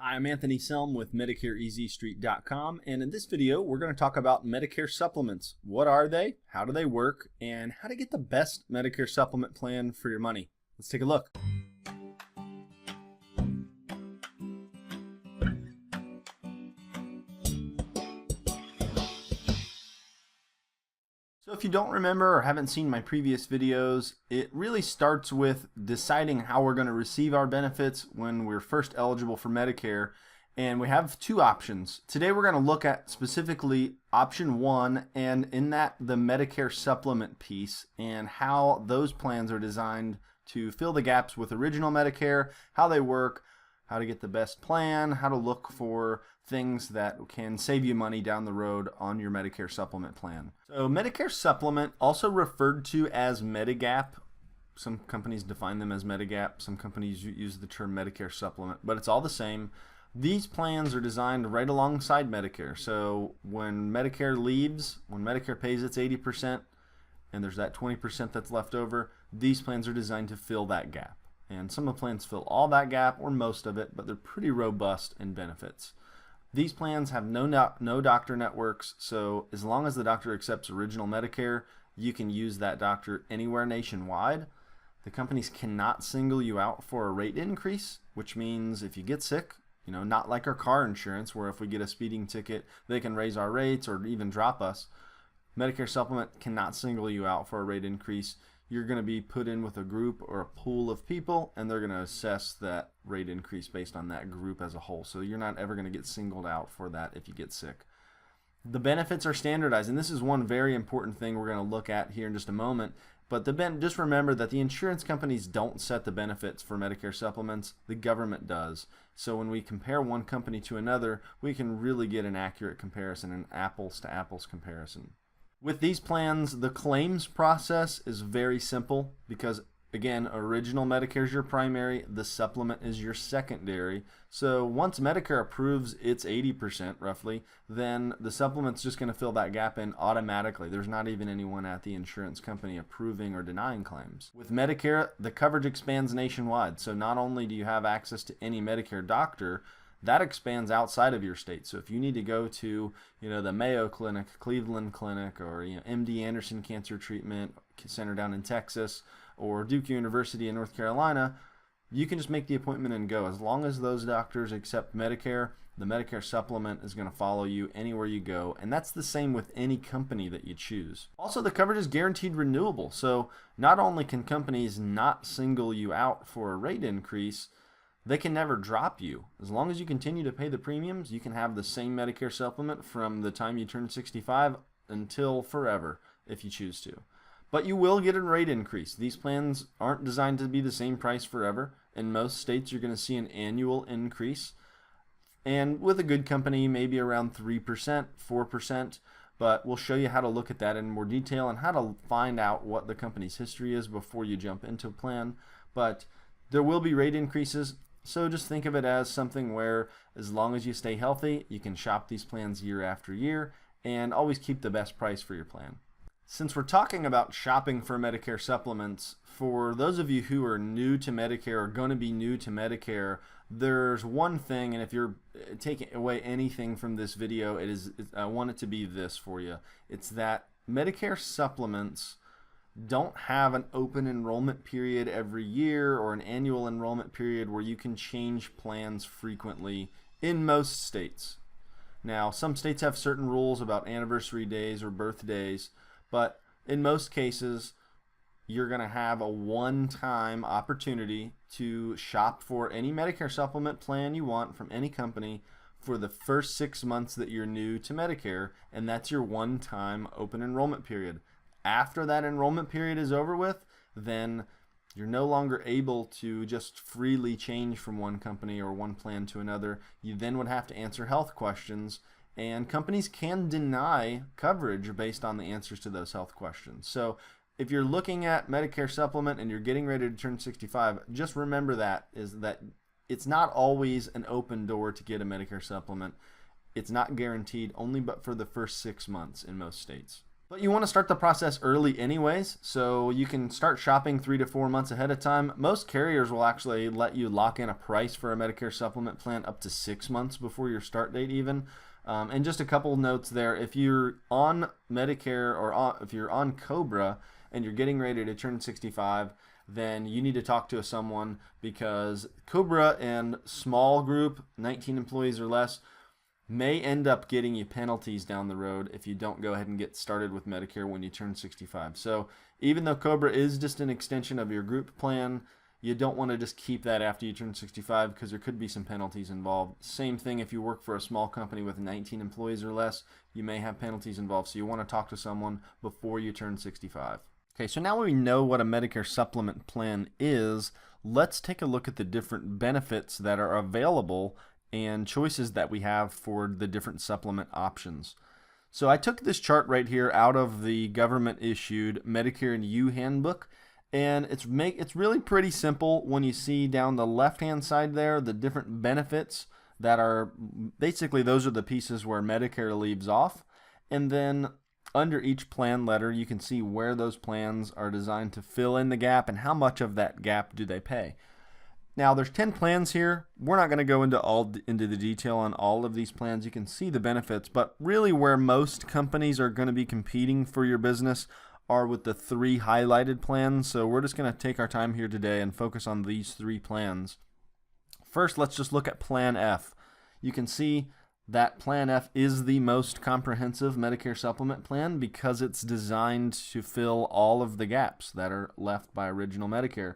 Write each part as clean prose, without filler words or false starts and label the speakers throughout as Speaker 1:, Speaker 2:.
Speaker 1: I'm Anthony Selm with MedicareEasyStreet.com, and in this video we're going to talk about Medicare supplements. What are they, how do they work, and how to get the best Medicare supplement plan for your money. Let's take a look. So if you don't remember or haven't seen my previous videos, it really starts with deciding how we're going to receive our benefits when we're first eligible for Medicare. And we have two options. Today we're going to look at specifically option one, and in that the Medicare supplement piece and how those plans are designed to fill the gaps with original Medicare, how they work, how to get the best plan, how to look for things that can save you money down the road on your Medicare supplement plan. So Medicare supplement, also referred to as Medigap. Some companies define them as Medigap, some companies use the term Medicare supplement, but it's all the same. These plans are designed right alongside Medicare. So when Medicare leaves, when Medicare pays its 80% and there's that 20% that's left over, these plans are designed to fill that gap. And some of the plans fill all that gap or most of it, but they're pretty robust in benefits. These plans have no doctor networks, so as long as the doctor accepts original Medicare, you can use that doctor anywhere nationwide. The companies cannot single you out for a rate increase, which means if you get sick, not like our car insurance where if we get a speeding ticket, they can raise our rates or even drop us. Medicare supplement cannot single you out for a rate increase. You're going to be put in with a group or a pool of people, and they're going to assess that rate increase based on that group as a whole. So you're not ever going to get singled out for that if you get sick. The benefits are standardized, and this is one very important thing we're going to look at here in just a moment. But just remember that the insurance companies don't set the benefits for Medicare supplements. The government does. So when we compare one company to another, we can really get an accurate comparison, an apples to apples comparison. With these plans, the claims process is very simple because, again, original Medicare is your primary, the supplement is your secondary. So once Medicare approves its 80% roughly, then the supplement's just going to fill that gap in automatically. There's not even anyone at the insurance company approving or denying claims. With Medicare, the coverage expands nationwide. So not only do you have access to any Medicare doctor, that expands outside of your state. So if you need to go to, the Mayo Clinic, Cleveland Clinic, or MD Anderson Cancer Treatment Center down in Texas, or Duke University in North Carolina, you can just make the appointment and go. As long as those doctors accept Medicare, the Medicare supplement is going to follow you anywhere you go, and that's the same with any company that you choose. Also, the coverage is guaranteed renewable, so not only can companies not single you out for a rate increase, they can never drop you. As long as you continue to pay the premiums, you can have the same Medicare supplement from the time you turn 65 until forever if you choose to. But you will get a rate increase. These plans aren't designed to be the same price forever. In most states, you're going to see an annual increase. And with a good company, maybe around 3%, 4%. But we'll show you how to look at that in more detail and how to find out what the company's history is before you jump into a plan. But there will be rate increases. So just think of it as something where as long as you stay healthy, you can shop these plans year after year and always keep the best price for your plan. Since we're talking about shopping for Medicare supplements, for those of you who are new to Medicare or going to be new to Medicare, there's one thing, and if you're taking away anything from this video, I want it to be this for you. It's that Medicare supplements don't have an open enrollment period every year or an annual enrollment period where you can change plans frequently in most states. Now, some states have certain rules about anniversary days or birthdays, but in most cases, you're going to have a one-time opportunity to shop for any Medicare supplement plan you want from any company for the first 6 months that you're new to Medicare, and that's your one-time open enrollment period. After that enrollment period is over with, then you're no longer able to just freely change from one company or one plan to another. You then would have to answer health questions, and companies can deny coverage based on the answers to those health questions. So if you're looking at Medicare supplement and you're getting ready to turn 65, just remember that it's not always an open door to get a Medicare supplement. It's not guaranteed, only but for the first 6 months in most states. But you want to start the process early anyways, so you can start shopping 3 to 4 months ahead of time. Most carriers will actually let you lock in a price for a Medicare supplement plan up to 6 months before your start date even. And just a couple notes there, if you're on Medicare or if you're on COBRA and you're getting ready to turn 65, then you need to talk to someone, because COBRA and small group, 19 employees or less, may end up getting you penalties down the road if you don't go ahead and get started with Medicare when you turn 65. So even though COBRA is just an extension of your group plan, you don't want to just keep that after you turn 65, because there could be some penalties involved. Same thing if you work for a small company with 19 employees or less, you may have penalties involved. So you want to talk to someone before you turn 65. Okay, so now we know what a Medicare supplement plan is, let's take a look at the different benefits that are available and choices that we have for the different supplement options. So I took this chart right here out of the government issued Medicare and You handbook, and it's really pretty simple when you see down the left hand side there the different benefits that are basically, those are the pieces where Medicare leaves off, and then under each plan letter you can see where those plans are designed to fill in the gap and how much of that gap do they pay. Now there's 10 plans here. We're not going to go into the detail on all of these plans. You can see the benefits, but really where most companies are going to be competing for your business are with the 3 highlighted plans. So we're just going to take our time here today and focus on these 3 plans. First, let's just look at Plan F. You can see that Plan F is the most comprehensive Medicare supplement plan because it's designed to fill all of the gaps that are left by original Medicare.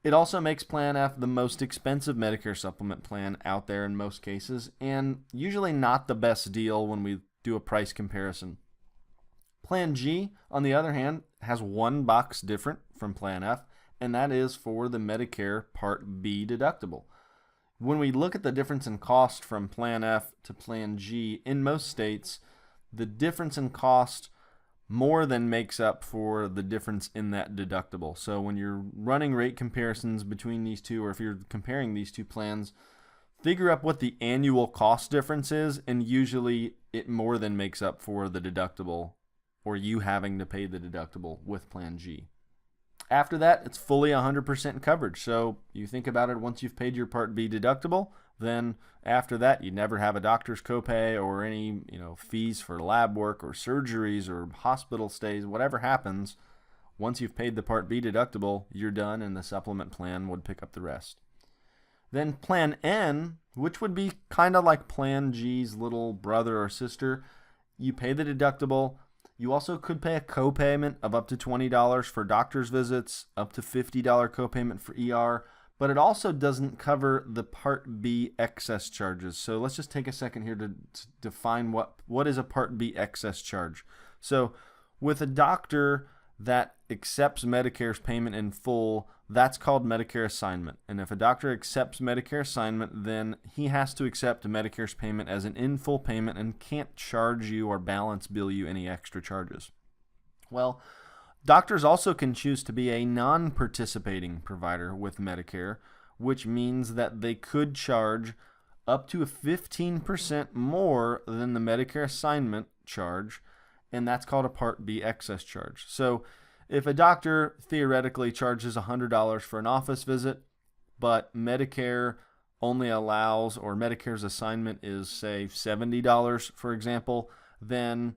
Speaker 1: It also makes Plan F the most expensive Medicare supplement plan out there in most cases, and usually not the best deal when we do a price comparison. Plan G, on the other hand, has one box different from Plan F, and that is for the Medicare Part B deductible. When we look at the difference in cost from Plan F to Plan G, in most states, the difference in cost more than makes up for the difference in that deductible. So when you're running rate comparisons between these two, or if you're comparing these two plans, figure up what the annual cost difference is, and usually it more than makes up for the deductible, or you having to pay the deductible with Plan G. After that, it's fully 100% coverage. So you think about it, once you've paid your Part B deductible, then after that you never have a doctor's copay or any fees for lab work or surgeries or hospital stays. Whatever happens, once you've paid the Part B deductible, you're done, and the supplement plan would pick up the rest. Then Plan N, which would be kind of like Plan G's little brother or sister, you pay the deductible. You also could pay a copayment of up to $20 for doctor's visits, up to $50 copayment for ER, but it also doesn't cover the Part B excess charges. So let's just take a second here to define what is a Part B excess charge. So with a doctor that accepts Medicare's payment in full, that's called Medicare assignment. And if a doctor accepts Medicare assignment, then he has to accept Medicare's payment as an in-full payment and can't charge you or balance bill you any extra charges. Well, doctors also can choose to be a non-participating provider with Medicare, which means that they could charge up to 15% more than the Medicare assignment charge, and that's called a Part B excess charge. So if a doctor theoretically charges $100 for an office visit, but Medicare only allows, or Medicare's assignment is, say, $70, for example, then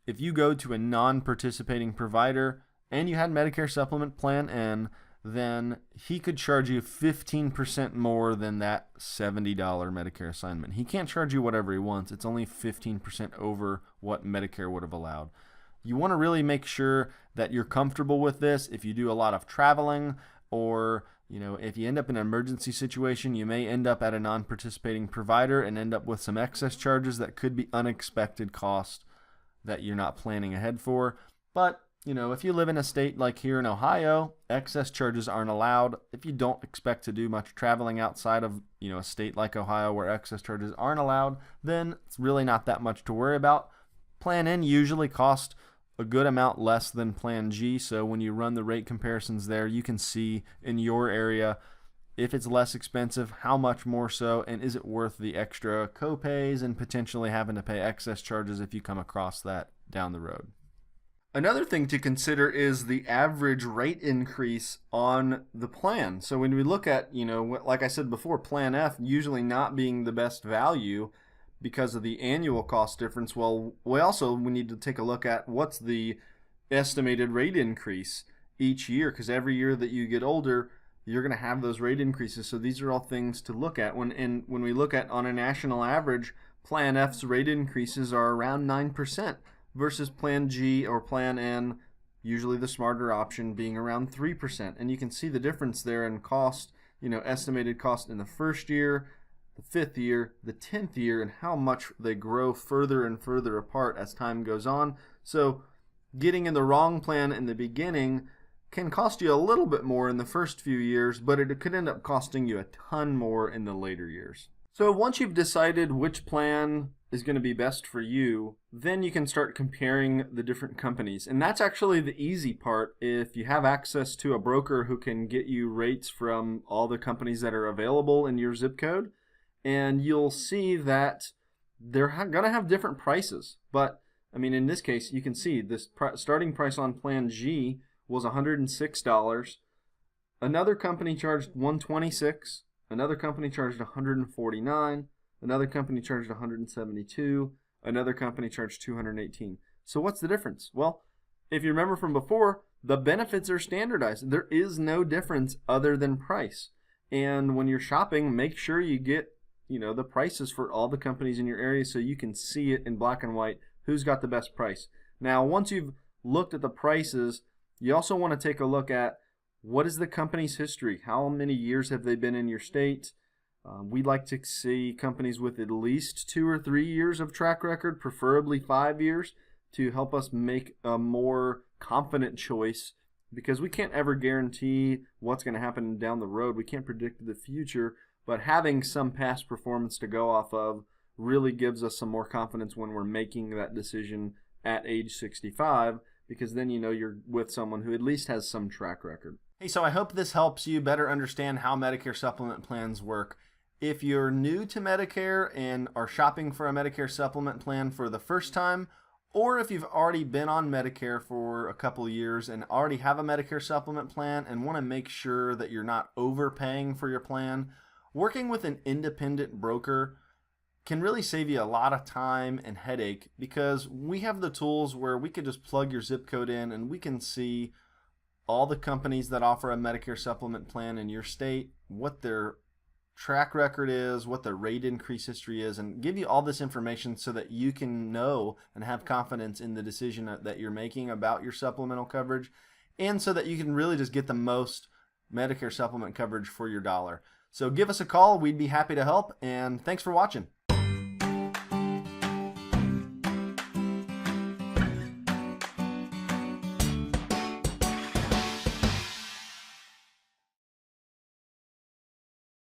Speaker 1: if you go to a non-participating provider and you had Medicare Supplement Plan N, then he could charge you 15% more than that $70 Medicare assignment. He can't charge you whatever he wants. It's only 15% over what Medicare would have allowed. You want to really make sure that you're comfortable with this. If you do a lot of traveling, or if you end up in an emergency situation, you may end up at a non-participating provider and end up with some excess charges that could be unexpected costs that you're not planning ahead for. But if you live in a state like here in Ohio, excess charges aren't allowed. If you don't expect to do much traveling outside of a state like Ohio where excess charges aren't allowed, then it's really not that much to worry about. Plan N usually costs a good amount less than Plan G, so when you run the rate comparisons there, you can see in your area if it's less expensive, how much more so, and is it worth the extra copays and potentially having to pay excess charges if you come across that down the road. Another thing to consider is the average rate increase on the plan. So when we look at, like I said before, Plan F usually not being the best value because of the annual cost difference, well, we need to take a look at what's the estimated rate increase each year, because every year that you get older, you're going to have those rate increases. So these are all things to look at. When we look at on a national average, Plan F's rate increases are around 9%. Versus Plan G or Plan N, usually the smarter option, being around 3%. And you can see the difference there in cost, estimated cost in the first year, the 5th year, the 10th year, and how much they grow further and further apart as time goes on. So getting in the wrong plan in the beginning can cost you a little bit more in the first few years, but it could end up costing you a ton more in the later years. So once you've decided which plan is going to be best for you, then you can start comparing the different companies. And that's actually the easy part if you have access to a broker who can get you rates from all the companies that are available in your zip code. And you'll see that they're going to have different prices. But, in this case, you can see this starting price on Plan G was $106. Another company charged $126. Another company charged $149. Another company charged $172. Another company charged $218. So what's the difference? Well, if you remember from before, the benefits are standardized. There is no difference other than price. And when you're shopping, make sure you get, the prices for all the companies in your area so you can see it in black and white who's got the best price. Now, once you've looked at the prices, you also want to take a look at what is the company's history? How many years have they been in your state? We'd like to see companies with at least 2 or 3 years of track record, preferably 5 years, to help us make a more confident choice, because we can't ever guarantee what's going to happen down the road. We can't predict the future, but having some past performance to go off of really gives us some more confidence when we're making that decision at age 65, because then you're with someone who at least has some track record. Hey, so I hope this helps you better understand how Medicare supplement plans work. If you're new to Medicare and are shopping for a Medicare supplement plan for the first time, or if you've already been on Medicare for a couple of years and already have a Medicare supplement plan and want to make sure that you're not overpaying for your plan, working with an independent broker can really save you a lot of time and headache, because we have the tools where we could just plug your zip code in and we can see all the companies that offer a Medicare supplement plan in your state, what their track record is, what their rate increase history is, and give you all this information so that you can know and have confidence in the decision that you're making about your supplemental coverage, and so that you can really just get the most Medicare supplement coverage for your dollar. So give us a call. We'd be happy to help, and thanks for watching.